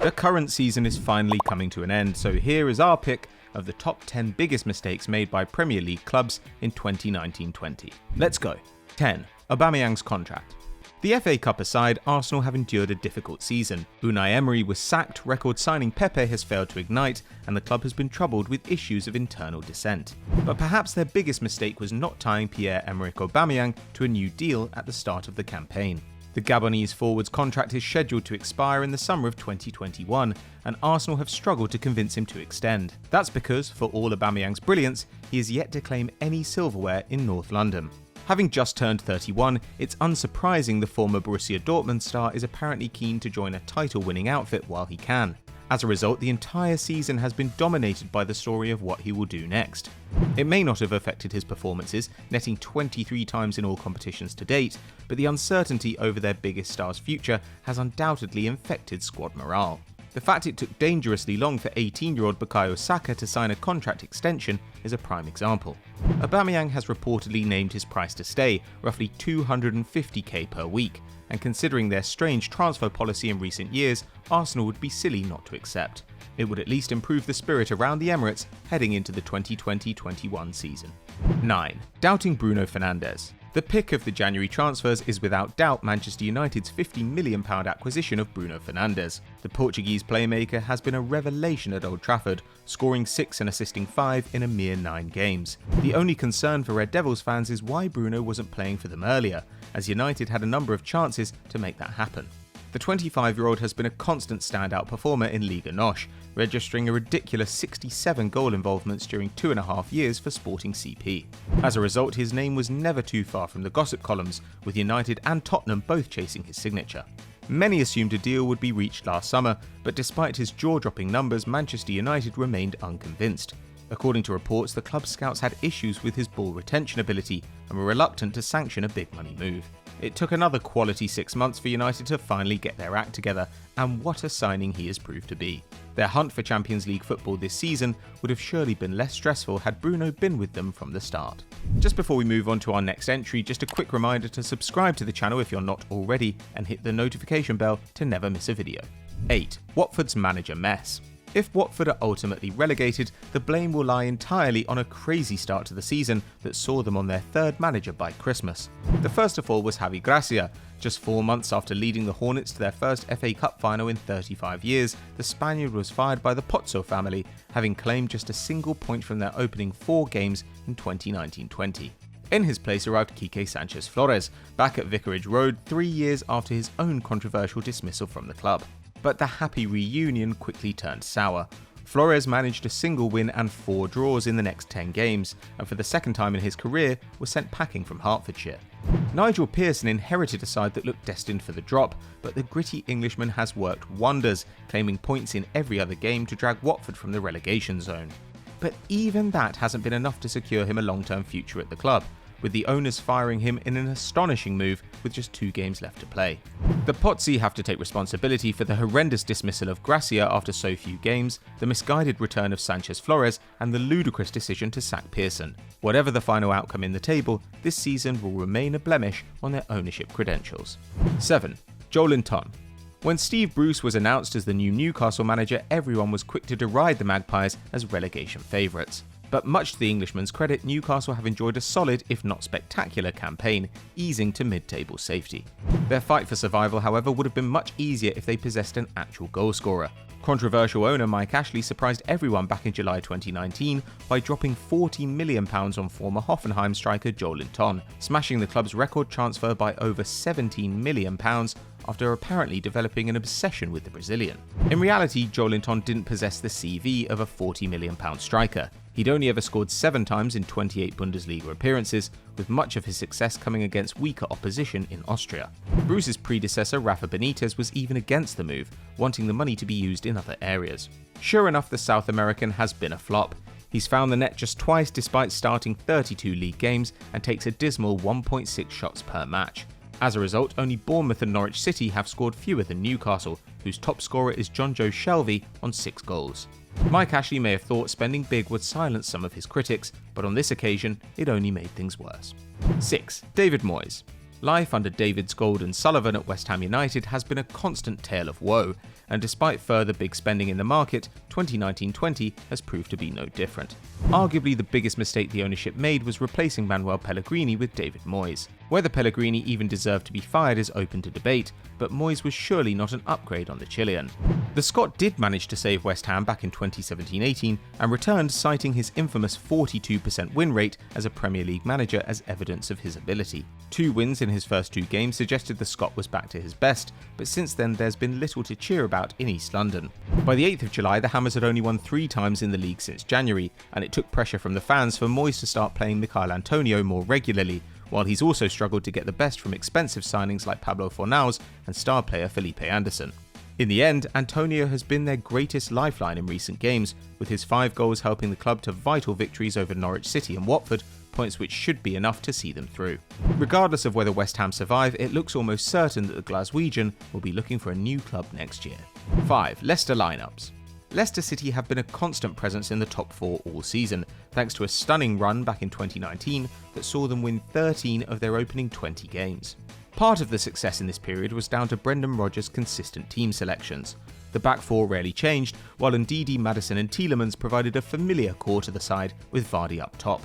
The current season is finally coming to an end, so here is our pick of the top 10 biggest mistakes made by Premier League clubs in 2019-20. Let's go. 10. Aubameyang's contract. The FA Cup aside, Arsenal have endured a difficult season. Unai Emery was sacked, record signing Pepe has failed to ignite, and the club has been troubled with issues of internal dissent. But perhaps their biggest mistake was not tying Pierre Emerick-Aubameyang to a new deal at the start of the campaign. The Gabonese forward's contract is scheduled to expire in the summer of 2021, and Arsenal have struggled to convince him to extend. That's because, for all Aubameyang's brilliance, he is yet to claim any silverware in North London. Having just turned 31, it's unsurprising the former Borussia Dortmund star is apparently keen to join a title-winning outfit while he can. As a result, the entire season has been dominated by the story of what he will do next. It may not have affected his performances, netting 23 times in all competitions to date, but the uncertainty over their biggest star's future has undoubtedly infected squad morale. The fact it took dangerously long for 18-year-old Bukayo Saka to sign a contract extension is a prime example. Aubameyang has reportedly named his price to stay, roughly $250k per week, and considering their strange transfer policy in recent years, Arsenal would be silly not to accept. It would at least improve the spirit around the Emirates heading into the 2020-21 season. 9. Doubting Bruno Fernandes. The pick of the January transfers is without doubt Manchester United's £50 million acquisition of Bruno Fernandes. The Portuguese playmaker has been a revelation at Old Trafford, scoring 6 and assisting 5 in a mere 9 games. The only concern for Red Devils fans is why Bruno wasn't playing for them earlier, as United had a number of chances to make that happen. The 25-year-old has been a constant standout performer in Liga NOS, registering a ridiculous 67 goal involvements during 2.5 years for Sporting CP. As a result, his name was never too far from the gossip columns, with United and Tottenham both chasing his signature. Many assumed a deal would be reached last summer, but despite his jaw-dropping numbers, Manchester United remained unconvinced. According to reports, the club scouts had issues with his ball retention ability and were reluctant to sanction a big money move. It took another quality 6 months for United to finally get their act together, and what a signing he has proved to be. Their hunt for Champions League football this season would have surely been less stressful had Bruno been with them from the start. Just before we move on to our next entry, just a quick reminder to subscribe to the channel if you're not already, and hit the notification bell to never miss a video. 8. Watford's manager mess. If Watford are ultimately relegated, the blame will lie entirely on a crazy start to the season that saw them on their third manager by Christmas. The first of all was Javi Gracia. Just 4 months after leading the Hornets to their first FA Cup final in 35 years, the Spaniard was fired by the Pozzo family, having claimed just a single point from their opening 4 games in 2019-20. In his place arrived Quique Sanchez Flores, back at Vicarage Road 3 years after his own controversial dismissal from the club. But the happy reunion quickly turned sour. Flores managed a single win and 4 draws in the next 10 games, and for the second time in his career was sent packing from Hertfordshire. Nigel Pearson inherited a side that looked destined for the drop, but the gritty Englishman has worked wonders, claiming points in every other game to drag Watford from the relegation zone. But even that hasn't been enough to secure him a long-term future at the club, with the owners firing him in an astonishing move with just 2 games left to play. The Pozzi have to take responsibility for the horrendous dismissal of Gracia after so few games, the misguided return of Sanchez Flores, and the ludicrous decision to sack Pearson. Whatever the final outcome in the table, this season will remain a blemish on their ownership credentials. 7. Joelinton. When Steve Bruce was announced as the new Newcastle manager, everyone was quick to deride the Magpies as relegation favourites. But much to the Englishman's credit, Newcastle have enjoyed a solid, if not spectacular, campaign, easing to mid-table safety. Their fight for survival, however, would have been much easier if they possessed an actual goalscorer. Controversial owner Mike Ashley surprised everyone back in July 2019 by dropping £40 million on former Hoffenheim striker Joelinton, smashing the club's record transfer by over £17 million after apparently developing an obsession with the Brazilian. In reality, Joelinton didn't possess the CV of a £40 million striker. He'd only ever scored 7 times in 28 Bundesliga appearances, with much of his success coming against weaker opposition in Austria. Bruce's predecessor Rafa Benitez was even against the move, wanting the money to be used in other areas. Sure enough, the South American has been a flop. He's found the net just twice despite starting 32 league games and takes a dismal 1.6 shots per match. As a result, only Bournemouth and Norwich City have scored fewer than Newcastle, whose top scorer is Jonjo Shelvey on 6 goals. Mike Ashley may have thought spending big would silence some of his critics, but on this occasion, it only made things worse. 6. David Moyes. Life under Davids, Gold and Sullivan at West Ham United has been a constant tale of woe, and despite further big spending in the market, 2019-20 has proved to be no different. Arguably the biggest mistake the ownership made was replacing Manuel Pellegrini with David Moyes. Whether Pellegrini even deserved to be fired is open to debate, but Moyes was surely not an upgrade on the Chilean. The Scot did manage to save West Ham back in 2017-18 and returned, citing his infamous 42% win rate as a Premier League manager as evidence of his ability. 2 wins in his first 2 games suggested the Scot was back to his best, but since then there's been little to cheer about in East London. By the 8th of July, the Hammers had only won 3 times in the league since January, and it took pressure from the fans for Moyes to start playing Michail Antonio more regularly, while he's also struggled to get the best from expensive signings like Pablo Fornals and star player Felipe Anderson. In the end, Antonio has been their greatest lifeline in recent games, with his 5 goals helping the club to vital victories over Norwich City and Watford, points which should be enough to see them through. Regardless of whether West Ham survive, it looks almost certain that the Glaswegian will be looking for a new club next year. 5. Leicester Line-Ups. Leicester City have been a constant presence in the top 4 all season, thanks to a stunning run back in 2019 that saw them win 13 of their opening 20 games. Part of the success in this period was down to Brendan Rodger's consistent team selections. The back 4 rarely changed, while Ndidi, Maddison and Tielemans provided a familiar core to the side with Vardy up top.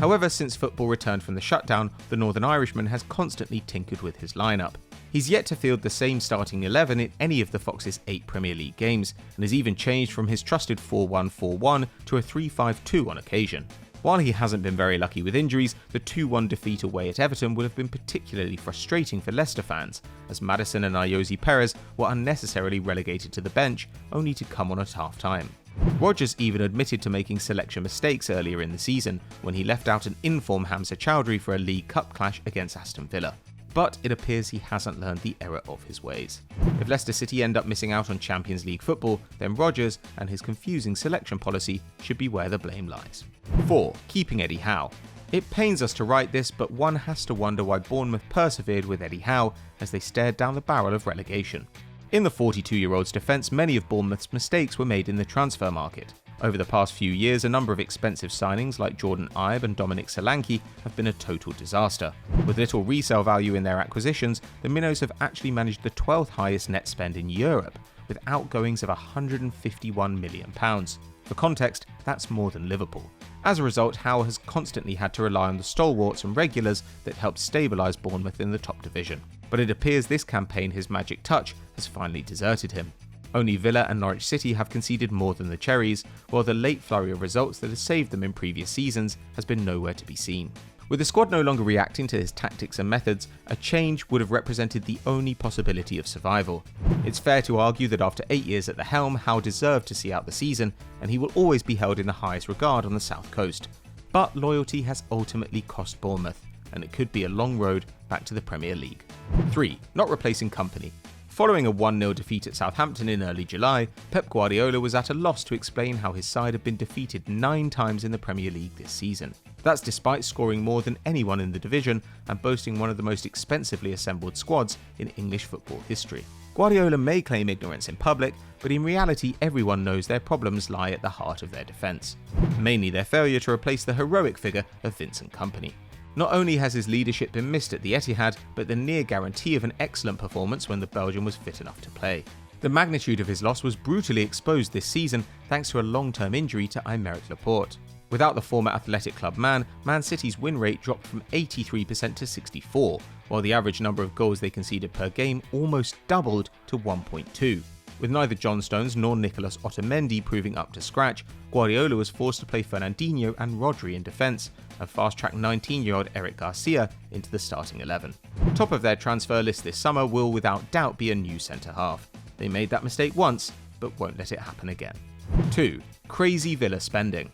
However, since football returned from the shutdown, the Northern Irishman has constantly tinkered with his lineup. He's yet to field the same starting 11 in any of the Fox's 8 Premier League games, and has even changed from his trusted 4-1-4-1 to a 3-5-2 on occasion. While he hasn't been very lucky with injuries, the 2-1 defeat away at Everton would have been particularly frustrating for Leicester fans, as Maddison and Ayoze Perez were unnecessarily relegated to the bench, only to come on at half-time. Rodgers even admitted to making selection mistakes earlier in the season, when he left out an in-form Hamza Chowdhury for a League Cup clash against Aston Villa. But it appears he hasn't learned the error of his ways. If Leicester City end up missing out on Champions League football, then Rodgers and his confusing selection policy should be where the blame lies. 4. Keeping Eddie Howe. It pains us to write this, but one has to wonder why Bournemouth persevered with Eddie Howe as they stared down the barrel of relegation. In the 42-year-old's defence, many of Bournemouth's mistakes were made in the transfer market. Over the past few years, a number of expensive signings like Jordan Ibe and Dominic Solanke have been a total disaster. With little resale value in their acquisitions, the Minnows have actually managed the 12th highest net spend in Europe, with outgoings of £151 million. For context, that's more than Liverpool. As a result, Howe has constantly had to rely on the stalwarts and regulars that helped stabilise Bournemouth in the top division. But it appears this campaign, his magic touch, has finally deserted him. Only Villa and Norwich City have conceded more than the Cherries, while the late flurry of results that has saved them in previous seasons has been nowhere to be seen. With the squad no longer reacting to his tactics and methods, a change would have represented the only possibility of survival. It's fair to argue that after 8 years at the helm, Howe deserved to see out the season, and he will always be held in the highest regard on the South Coast. But loyalty has ultimately cost Bournemouth, and it could be a long road back to the Premier League. 3. Not replacing Kompany. Following a 1-0 defeat at Southampton in early July, Pep Guardiola was at a loss to explain how his side had been defeated 9 times in the Premier League this season. That's despite scoring more than anyone in the division and boasting one of the most expensively assembled squads in English football history. Guardiola may claim ignorance in public, but in reality everyone knows their problems lie at the heart of their defence, mainly their failure to replace the heroic figure of Vincent Kompany. Not only has his leadership been missed at the Etihad, but the near guarantee of an excellent performance when the Belgian was fit enough to play. The magnitude of his loss was brutally exposed this season thanks to a long-term injury to Aymeric-Laporte. Without the former Athletic Club Man City's win rate dropped from 83% to 64%, while the average number of goals they conceded per game almost doubled to 1.2. With neither John Stones nor Nicolas Otamendi proving up to scratch, Guardiola was forced to play Fernandinho and Rodri in defence, and fast-track 19-year-old Eric Garcia into the starting 11. Top of their transfer list this summer will without doubt be a new centre-half. They made that mistake once, but won't let it happen again. 2. Crazy Villa spending.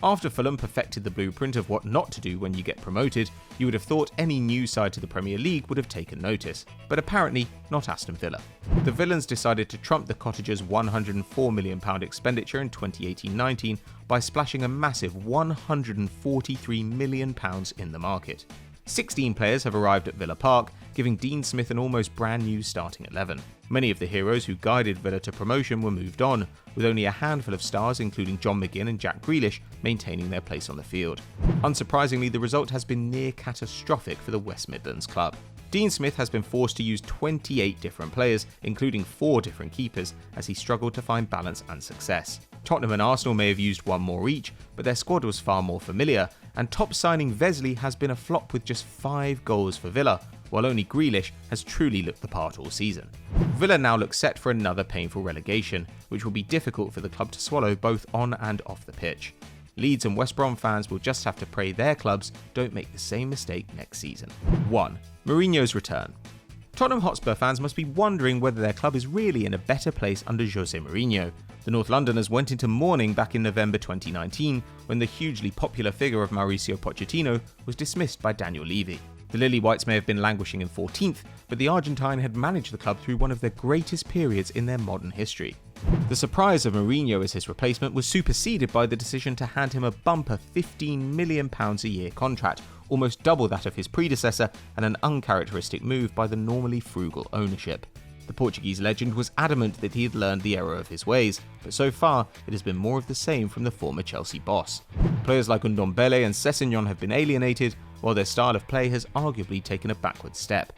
After Fulham perfected the blueprint of what not to do when you get promoted, you would have thought any new side to the Premier League would have taken notice, but apparently not Aston Villa. The Villains decided to trump the Cottagers' £104 million expenditure in 2018-19 by splashing a massive £143 million in the market. 16 players have arrived at Villa Park, giving Dean Smith an almost brand new starting 11. Many of the heroes who guided Villa to promotion were moved on, with only a handful of stars including John McGinn and Jack Grealish maintaining their place on the field. Unsurprisingly, the result has been near catastrophic for the West Midlands club. Dean Smith has been forced to use 28 different players, including 4 different keepers, as he struggled to find balance and success. Tottenham and Arsenal may have used one more each, but their squad was far more familiar, and top signing Vesely has been a flop with just 5 goals for Villa, while only Grealish has truly looked the part all season. Villa now look set for another painful relegation, which will be difficult for the club to swallow both on and off the pitch. Leeds and West Brom fans will just have to pray their clubs don't make the same mistake next season. 1. Mourinho's return. Tottenham Hotspur fans must be wondering whether their club is really in a better place under Jose Mourinho. The North Londoners went into mourning back in November 2019 when the hugely popular figure of Mauricio Pochettino was dismissed by Daniel Levy. The Lily Whites may have been languishing in 14th, but the Argentine had managed the club through one of their greatest periods in their modern history. The surprise of Mourinho as his replacement was superseded by the decision to hand him a bumper £15 million a year contract, almost double that of his predecessor, and an uncharacteristic move by the normally frugal ownership. The Portuguese legend was adamant that he had learned the error of his ways, but so far it has been more of the same from the former Chelsea boss. Players like Ndombele and Sessegnon have been alienated, while their style of play has arguably taken a backward step.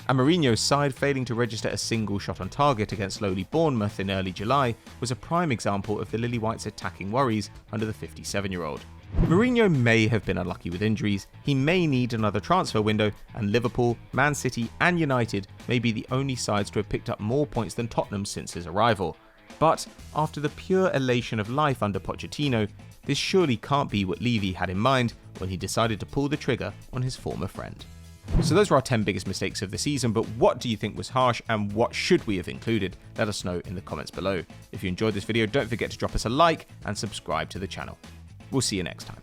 And Mourinho's side failing to register a single shot on target against lowly Bournemouth in early July was a prime example of the Lily Whites' attacking worries under the 57-year-old. Mourinho may have been unlucky with injuries, he may need another transfer window, and Liverpool, Man City and United may be the only sides to have picked up more points than Tottenham since his arrival. But after the pure elation of life under Pochettino, this surely can't be what Levy had in mind when he decided to pull the trigger on his former friend. So those were our 10 biggest mistakes of the season, but what do you think was harsh and what should we have included? Let us know in the comments below. If you enjoyed this video, don't forget to drop us a like and subscribe to the channel. We'll see you next time.